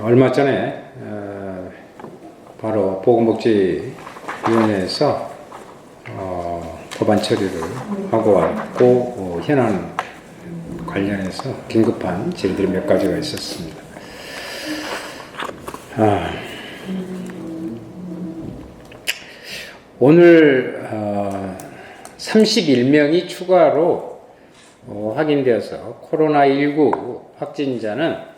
얼마 전에 바로 보건복지위원회에서 법안 처리를 하고 왔고 현안 관련해서 긴급한 질의들이 몇 가지가 있었습니다. 오늘 31명이 추가로 확인되어서 코로나19 확진자는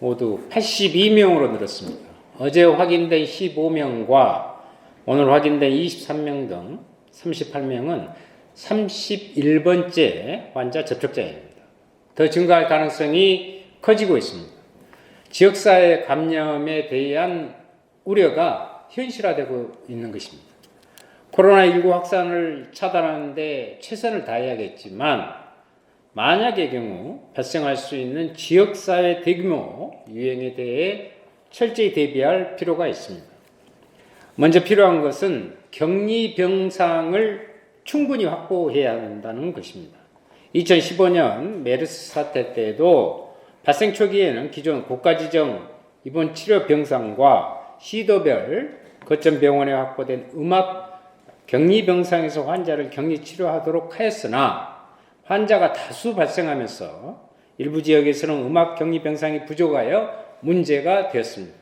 모두 82명으로 늘었습니다. 어제 확인된 15명과 오늘 확인된 23명 등 38명은 31번째 환자 접촉자입니다. 더 증가할 가능성이 커지고 있습니다. 지역사회 감염에 대한 우려가 현실화되고 있는 것입니다. 코로나19 확산을 차단하는 데 최선을 다해야겠지만 만약의 경우 발생할 수 있는 지역사회 대규모 유행에 대해 철저히 대비할 필요가 있습니다. 먼저 필요한 것은 격리 병상을 충분히 확보해야 한다는 것입니다. 2015년 메르스 사태 때에도 발생 초기에는 기존 국가지정 입원 치료 병상과 시도별 거점 병원에 확보된 음압 격리 병상에서 환자를 격리 치료하도록 하였으나 환자가 다수 발생하면서 일부 지역에서는 음압 격리 병상이 부족하여 문제가 되었습니다.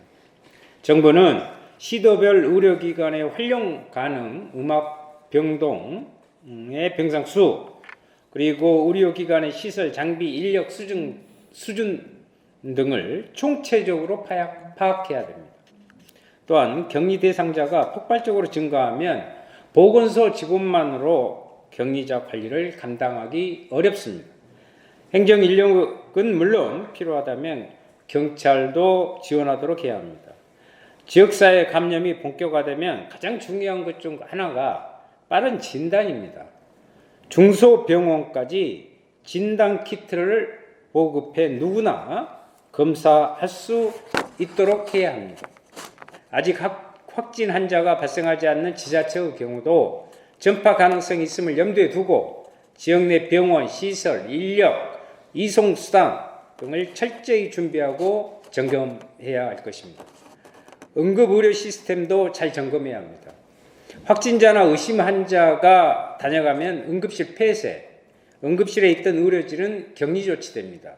정부는 시도별 의료기관의 활용 가능 음압 병동의 병상 수, 그리고 의료기관의 시설, 장비, 인력 수준 등을 총체적으로 파악해야 됩니다. 또한 격리 대상자가 폭발적으로 증가하면 보건소 직원만으로 격리자 관리를 감당하기 어렵습니다. 행정 인력은 물론 필요하다면 경찰도 지원하도록 해야 합니다. 지역사회 감염이 본격화되면 가장 중요한 것 중 하나가 빠른 진단입니다. 중소병원까지 진단키트를 보급해 누구나 검사할 수 있도록 해야 합니다. 아직 확진 환자가 발생하지 않는 지자체의 경우도 전파 가능성이 있음을 염두에 두고 지역 내 병원, 시설, 인력, 이송수단 등을 철저히 준비하고 점검해야 할 것입니다. 응급의료 시스템도 잘 점검해야 합니다. 확진자나 의심 환자가 다녀가면 응급실 폐쇄, 응급실에 있던 의료진은 격리 조치됩니다.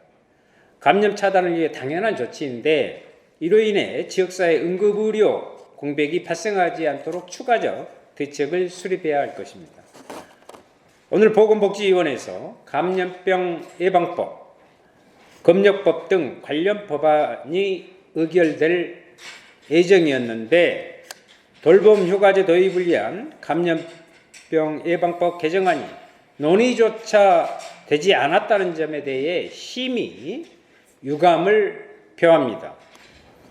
감염 차단을 위해 당연한 조치인데 이로 인해 지역사회 응급의료 공백이 발생하지 않도록 추가적 대책을 수립해야 할 것입니다. 오늘 보건복지위원회에서 감염병 예방법, 검역법 등 관련 법안이 의결될 예정이었는데 돌봄 휴가제 도입을 위한 감염병 예방법 개정안이 논의조차 되지 않았다는 점에 대해 심히 유감을 표합니다.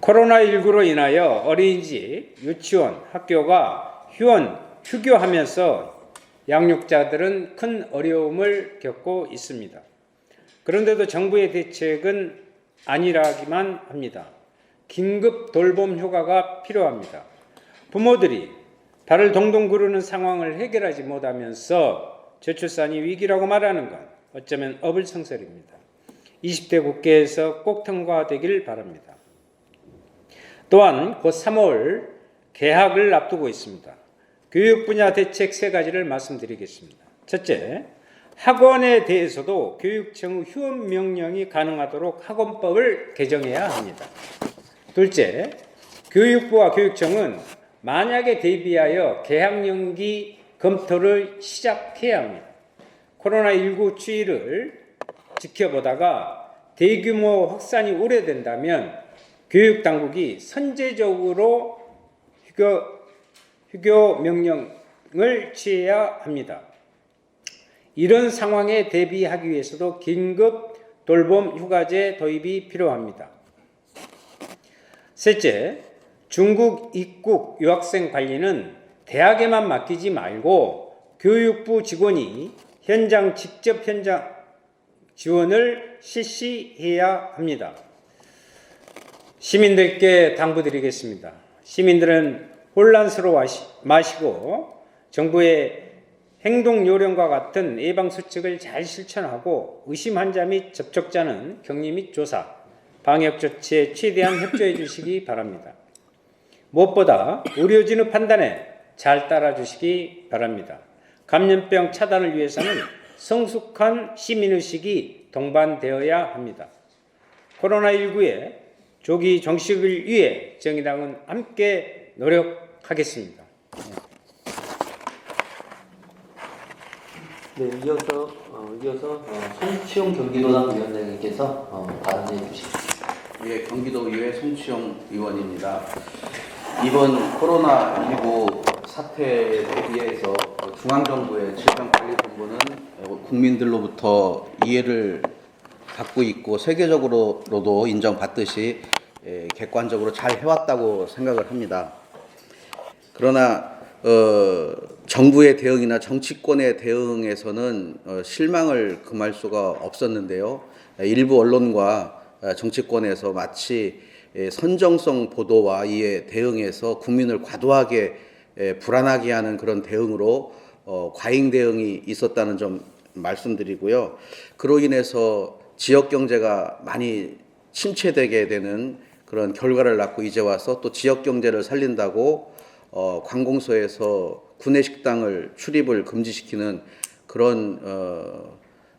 코로나19로 인하여 어린이집, 유치원, 학교가 휴교하면서 양육자들은 큰 어려움을 겪고 있습니다. 그런데도 정부의 대책은 안일하기만 합니다. 긴급 돌봄 휴가가 필요합니다. 부모들이 발을 동동 구르는 상황을 해결하지 못하면서 저출산이 위기라고 말하는 건 어쩌면 어불성설입니다. 20대 국회에서 꼭 통과되길 바랍니다. 또한 곧 3월 개학을 앞두고 있습니다. 교육 분야 대책 3가지를 말씀드리겠습니다. 첫째, 학원에 대해서도 교육청 휴업 명령이 가능하도록 학원법을 개정해야 합니다. 둘째, 교육부와 교육청은 만약에 대비하여 개학 연기 검토를 시작해야 합니다. 코로나19 추이를 지켜보다가 대규모 확산이 오래된다면 교육당국이 선제적으로 휴교 명령을 취해야 합니다. 이런 상황에 대비하기 위해서도 긴급 돌봄 휴가제 도입이 필요합니다. 셋째, 중국 입국 유학생 관리는 대학에만 맡기지 말고 교육부 직원이 직접 현장 지원을 실시해야 합니다. 시민들께 당부드리겠습니다. 시민들은 혼란스러워 마시고 정부의 행동 요령과 같은 예방 수칙을 잘 실천하고 의심 환자 및 접촉자는 격리 및 조사, 방역 조치에 최대한 협조해 주시기 바랍니다. 무엇보다 의료진의 판단에 잘 따라 주시기 바랍니다. 감염병 차단을 위해서는 성숙한 시민의식이 동반되어야 합니다. 코로나19의 조기 종식을 위해 정의당은 함께 노력하겠습니다. 네, 이어서 송치용 경기도당 위원장님께서 발언해 주시겠습니다. 예, 경기도의회 송치용 의원입니다. 이번 코로나19 사태에 대비해서 중앙정부의 질병관리본부는 국민들로부터 이해를 받고 있고 세계적으로도 인정받듯이 객관적으로 잘 해왔다고 생각을 합니다. 그러나 정부의 대응이나 정치권의 대응에서는 실망을 금할 수가 없었는데요. 일부 언론과 정치권에서 마치 선정성 보도와 이에 대응해서 국민을 과도하게 불안하게 하는 그런 대응으로 과잉 대응이 있었다는 점 말씀드리고요. 그로 인해서 지역 경제가 많이 침체되게 되는 그런 결과를 낳고 이제 와서 또 지역 경제를 살린다고 관공서에서 구내식당을 출입을 금지시키는 그런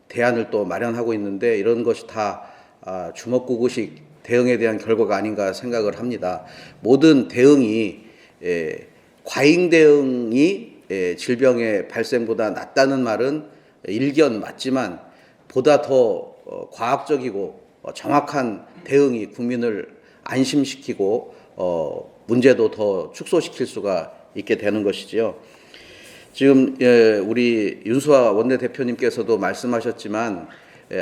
대안을 또 마련하고 있는데 이런 것이 다 주먹구구식 대응에 대한 결과가 아닌가 생각을 합니다. 모든 대응이 과잉 대응이 질병의 발생보다 낫다는 말은 일견 맞지만 보다 더 과학적이고 정확한 대응이 국민을 안심시키고 문제도 더 축소시킬 수가 있게 되는 것이지요. 지금 우리 윤수아 원내대표님께서도 말씀하셨지만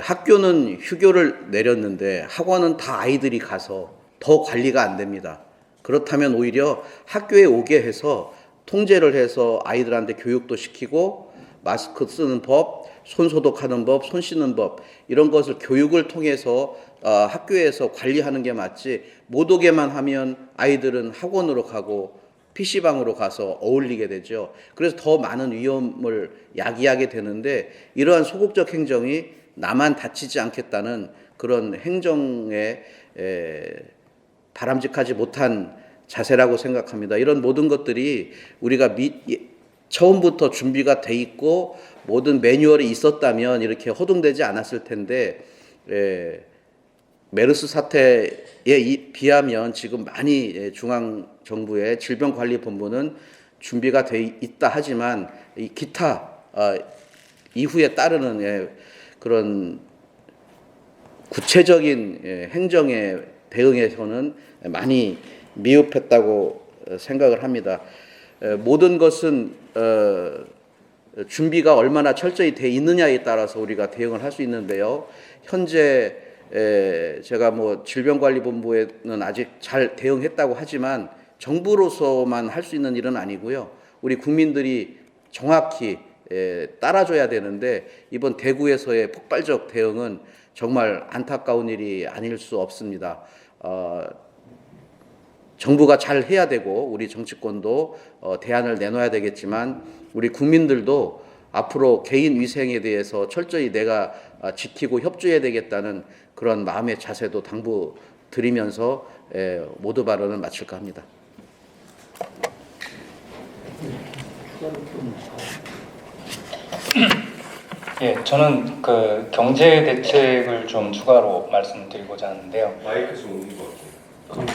학교는 휴교를 내렸는데 학원은 다 아이들이 가서 더 관리가 안 됩니다. 그렇다면 오히려 학교에 오게 해서 통제를 해서 아이들한테 교육도 시키고 마스크 쓰는 법, 손 소독하는 법, 손 씻는 법 이런 것을 교육을 통해서 학교에서 관리하는 게 맞지 못 오게만 하면 아이들은 학원으로 가고 PC방으로 가서 어울리게 되죠. 그래서 더 많은 위험을 야기하게 되는데 이러한 소극적 행정이 나만 다치지 않겠다는 그런 행정에 바람직하지 못한 자세라고 생각합니다. 이런 모든 것들이 우리가 처음부터 준비가 돼 있고 모든 매뉴얼이 있었다면 이렇게 허둥대지 않았을 텐데 메르스 사태에 비하면 지금 많이 중앙정부의 질병관리본부는 준비가 돼 있다 하지만 이 기타 이후에 따르는 그런 구체적인 행정의 대응에서는 많이 미흡했다고 생각을 합니다. 모든 것은 준비가 얼마나 철저히 돼 있느냐에 따라서 우리가 대응을 할 수 있는데요. 현재 제가 질병관리본부에는 아직 잘 대응했다고 하지만 정부로서만 할 수 있는 일은 아니고요. 우리 국민들이 정확히 따라줘야 되는데 이번 대구에서의 폭발적 대응은 정말 안타까운 일이 아닐 수 없습니다. 정부가 잘 해야 되고 우리 정치권도 대안을 내놔야 되겠지만 우리 국민들도 앞으로 개인 위생에 대해서 철저히 내가 지키고 협조해야 되겠다는 그런 마음의 자세도 당부드리면서 모두 발언을 마칠까 합니다. 예, 저는 그 경제 대책을 좀 추가로 말씀드리고자 하는데요. 마이크 좀 옮긴 것 같아요.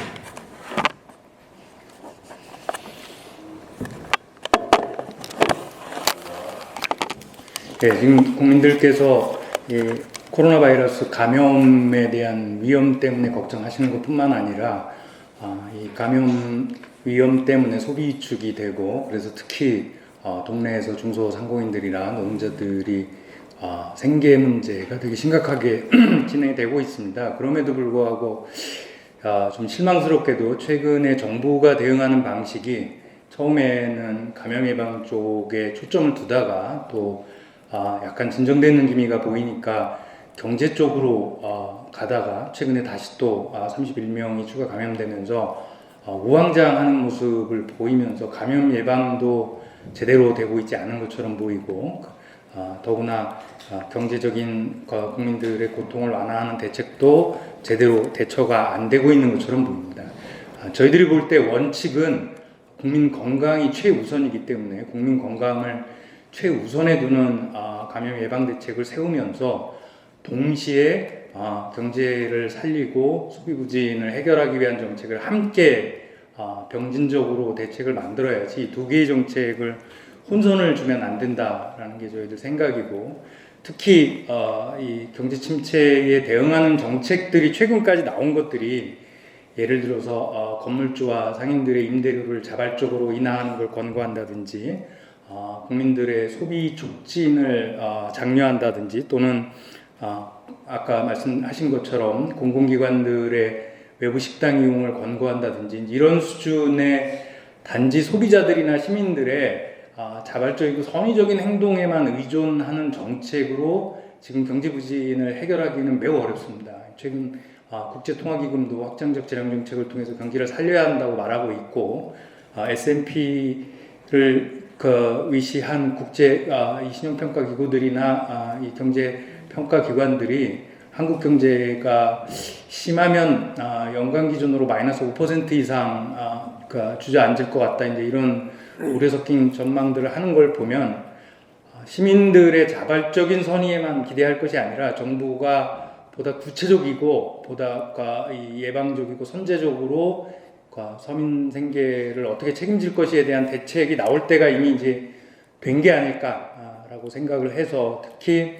네, 지금 국민들께서 이 코로나 바이러스 감염에 대한 위험 때문에 걱정하시는 것뿐만 아니라 이 감염 위험 때문에 소비 위축이 되고 그래서 특히 동네에서 중소상공인들이나 노동자들이 생계 문제가 되게 심각하게 진행이 되고 있습니다. 그럼에도 불구하고 좀 실망스럽게도 최근에 정부가 대응하는 방식이 처음에는 감염 예방 쪽에 초점을 두다가 또 약간 진정되는 기미가 보이니까 경제 쪽으로 가다가 최근에 다시 또 31명이 추가 감염되면서 우왕좌왕하는 모습을 보이면서 감염 예방도 제대로 되고 있지 않은 것처럼 보이고 더구나 경제적인 국민들의 고통을 완화하는 대책도 제대로 대처가 안 되고 있는 것처럼 보입니다. 저희들이 볼 때 원칙은 국민 건강이 최우선이기 때문에 국민 건강을 최우선에 두는 감염 예방 대책을 세우면서 동시에 경제를 살리고 소비 부진을 해결하기 위한 정책을 함께 병진적으로 대책을 만들어야지 두 개의 정책을 혼선을 주면 안 된다라는 게 저희들 생각이고, 특히 이 경제 침체에 대응하는 정책들이 최근까지 나온 것들이 예를 들어서 건물주와 상인들의 임대료를 자발적으로 인하하는 걸 권고한다든지, 국민들의 소비 촉진을 장려한다든지, 또는 아까 말씀하신 것처럼 공공기관들의 외부 식당 이용을 권고한다든지, 이런 수준의 단지 소비자들이나 시민들의 자발적이고 선의적인 행동에만 의존하는 정책으로 지금 경제 부진을 해결하기는 매우 어렵습니다. 최근 국제통화기금도 확장적 재량정책을 통해서 경기를 살려야 한다고 말하고 있고, S&P를 위시한 국제 이 신용평가기구들이나 이 경제평가기관들이 한국 경제가 심하면 연간 기준으로 마이너스 5% 이상 주저앉을 것 같다, 이제 이런 우려 섞인 전망들을 하는 걸 보면 시민들의 자발적인 선의에만 기대할 것이 아니라 정부가 보다 구체적이고 보다 예방적이고 선제적으로 서민 생계를 어떻게 책임질 것에 대한 대책이 나올 때가 이미 이제 된 게 아닐까라고 생각을 해서, 특히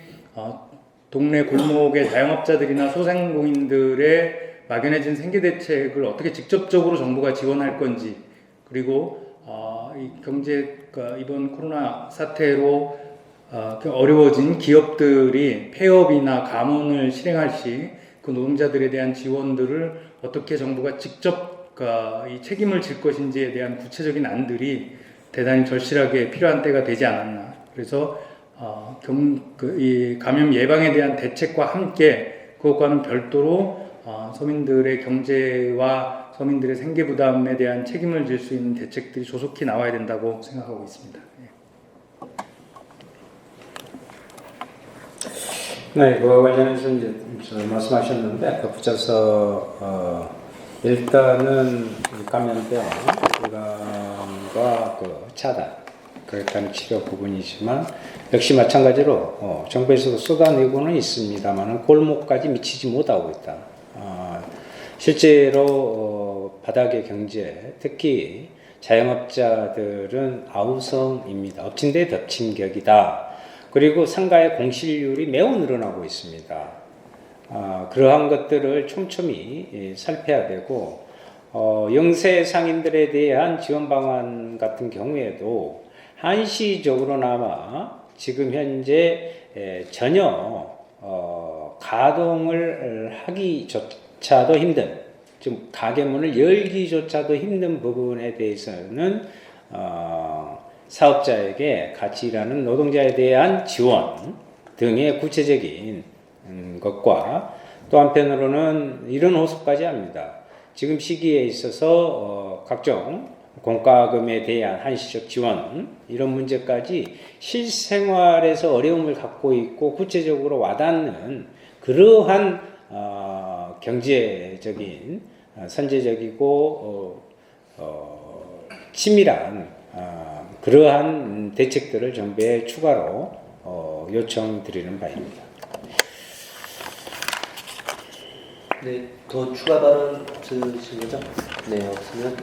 동네 골목의 자영업자들이나 소상공인들의 막연해진 생계 대책을 어떻게 직접적으로 정부가 지원할 건지, 그리고 이 이번 코로나 사태로 어려워진 기업들이 폐업이나 감원을 실행할 시 그 노동자들에 대한 지원들을 어떻게 정부가 직접 이 책임을 질 것인지에 대한 구체적인 안들이 대단히 절실하게 필요한 때가 되지 않았나. 그래서 이 감염 예방에 대한 대책과 함께 그것과는 별도로 서민들의 경제와 서민들의 생계 부담에 대한 책임을 질 수 있는 대책들이 조속히 나와야 된다고 생각하고 있습니다. 네, 그와 관련해서 이제 말씀하셨는데, 아까 붙여서 일단은 감염병 예방과 차단, 그렇다는 치료 부분이지만 역시 마찬가지로 정부에서도 쏟아내고는 있습니다만 골목까지 미치지 못하고 있다. 실제로 바닥의 경제, 특히 자영업자들은 아우성입니다. 엎친 데 덮친 격이다. 그리고 상가의 공실률이 매우 늘어나고 있습니다. 그러한 것들을 촘촘히 살펴야 되고, 영세 상인들에 대한 지원 방안 같은 경우에도 한시적으로나마 지금 현재 전혀 가동을 하기조차도 힘든, 좀 가게문을 열기조차도 힘든 부분에 대해서는 사업자에게 같이 일하는 노동자에 대한 지원 등의 구체적인 것과, 또 한편으로는 이런 호소까지 합니다. 지금 시기에 있어서 각종 공과금에 대한 한시적 지원, 이런 문제까지 실생활에서 어려움을 갖고 있고 구체적으로 와닿는 그러한 경제적인 선제적이고 치밀한 그러한 대책들을 정부에 추가로 요청드리는 바입니다. 네, 더 추가 발언 있으신 거죠? 네, 없으면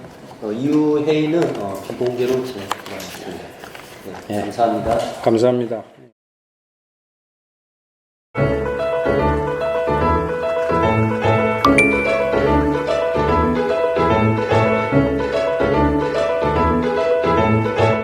이후 회의는 비공개로 진행하겠습니다. 네, 감사합니다. 감사합니다.